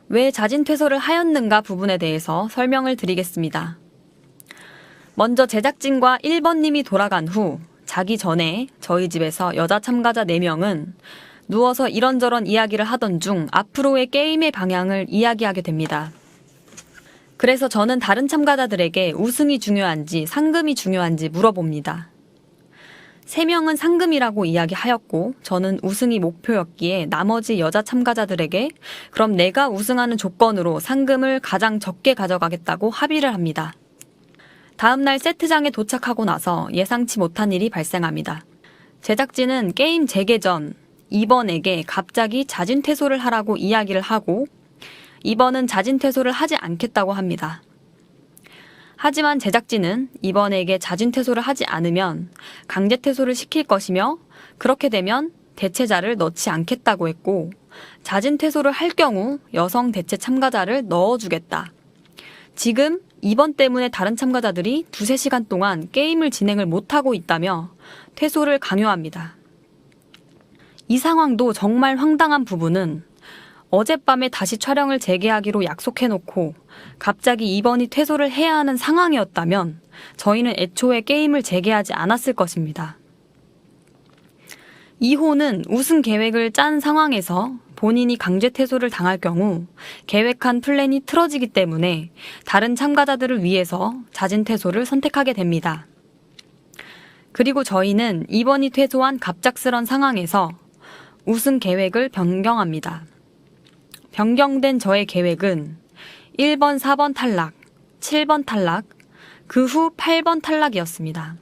왜 자진 퇴소를 하였는가 부분에 대해서 설명을 드리겠습니다. 먼저 제작진과 1번님이 돌아간 후 자기 전에 저희 집에서 여자 참가자 4명은 누워서 이런저런 이야기를 하던 중 앞으로의 게임의 방향을 이야기하게 됩니다. 그래서 저는 다른 참가자들에게 우승이 중요한지 상금이 중요한지 물어봅니다. 3명은 상금이라고 이야기하였고 저는 우승이 목표였기에 나머지 여자 참가자들에게 그럼 내가 우승하는 조건으로 상금을 가장 적게 가져가겠다고 합의를 합니다. 다음날 세트장에 도착하고 나서 예상치 못한 일이 발생합니다. 제작진은 게임 재개 전 2번에게 갑자기 자진 퇴소를 하라고 이야기를 하고 2번은 자진 퇴소를 하지 않겠다고 합니다. 하지만 제작진은 2번에게 자진 퇴소를 하지 않으면 강제 퇴소를 시킬 것이며 그렇게 되면 대체자를 넣지 않겠다고 했고 자진 퇴소를 할 경우 여성 대체 참가자를 넣어주겠다. 지금 2번 때문에 다른 참가자들이 2-3시간 동안 게임을 진행을 못하고 있다며 퇴소를 강요합니다. 이 상황도 정말 황당한 부분은 어젯밤에 다시 촬영을 재개하기로 약속해놓고 갑자기 2번이 퇴소를 해야 하는 상황이었다면 저희는 애초에 게임을 재개하지 않았을 것입니다. 2호는 우승 계획을 짠 상황에서 본인이 강제 퇴소를 당할 경우 계획한 플랜이 틀어지기 때문에 다른 참가자들을 위해서 자진 퇴소를 선택하게 됩니다. 그리고 저희는 2번이 퇴소한 갑작스런 상황에서 우승 계획을 변경합니다. 변경된 저의 계획은 1번, 4번 탈락, 7번 탈락, 그 후 8번 탈락이었습니다.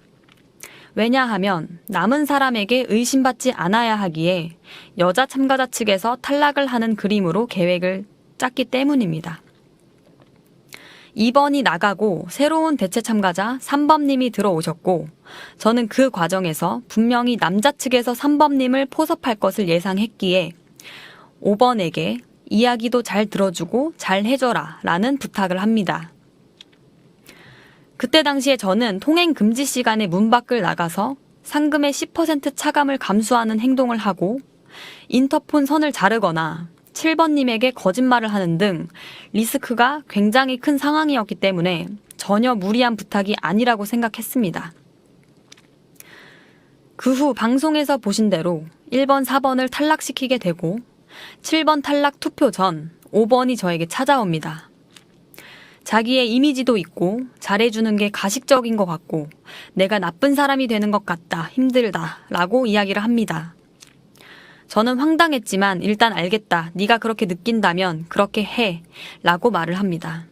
왜냐하면 남은 사람에게 의심받지 않아야 하기에 여자 참가자 측에서 탈락을 하는 그림으로 계획을 짰기 때문입니다. 2번이 나가고 새로운 대체 참가자 3번님이 들어오셨고 저는 그 과정에서 분명히 남자 측에서 3번님을 포섭할 것을 예상했기에 5번에게 이야기도 잘 들어주고 잘 해줘라 라는 부탁을 합니다. 그때 당시에 저는 통행 금지 시간에 문 밖을 나가서 상금의 10% 차감을 감수하는 행동을 하고 인터폰 선을 자르거나 7번님에게 거짓말을 하는 등 리스크가 굉장히 큰 상황이었기 때문에 전혀 무리한 부탁이 아니라고 생각했습니다. 그 후 방송에서 보신 대로 1번, 4번을 탈락시키게 되고 7번 탈락 투표 전 5번이 저에게 찾아옵니다. 자기의 이미지도 있고 잘해주는 게 가식적인 것 같고 내가 나쁜 사람이 되는 것 같다, 힘들다 라고 이야기를 합니다. 저는 황당했지만 일단 알겠다, 네가 그렇게 느낀다면 그렇게 해 라고 말을 합니다.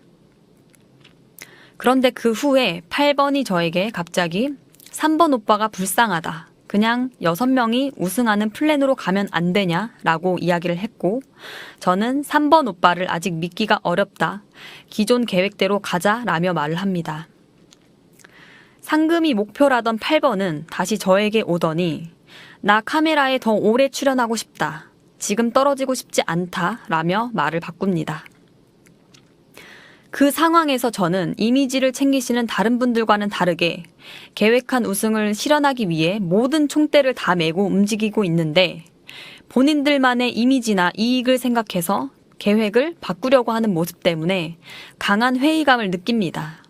그런데 그 후에 8번이 저에게 갑자기 3번 오빠가 불쌍하다, 그냥 6명이 우승하는 플랜으로 가면 안 되냐 라고 이야기를 했고 저는 3번 오빠를 아직 믿기가 어렵다, 기존 계획대로 가자 라며 말을 합니다. 상금이 목표라던 8번은 다시 저에게 오더니 나 카메라에 더 오래 출연하고 싶다, 지금 떨어지고 싶지 않다 라며 말을 바꿉니다. 그 상황에서 저는 이미지를 챙기시는 다른 분들과는 다르게 계획한 우승을 실현하기 위해 모든 총대를 다 메고 움직이고 있는데 본인들만의 이미지나 이익을 생각해서 계획을 바꾸려고 하는 모습 때문에 강한 회의감을 느낍니다.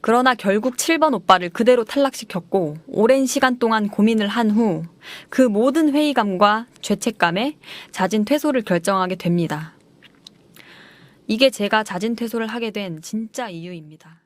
그러나 결국 7번 오빠를 그대로 탈락시켰고 오랜 시간 동안 고민을 한 후 그 모든 회의감과 죄책감에 자진 퇴소를 결정하게 됩니다. 이게 제가 자진 퇴소를 하게 된 진짜 이유입니다.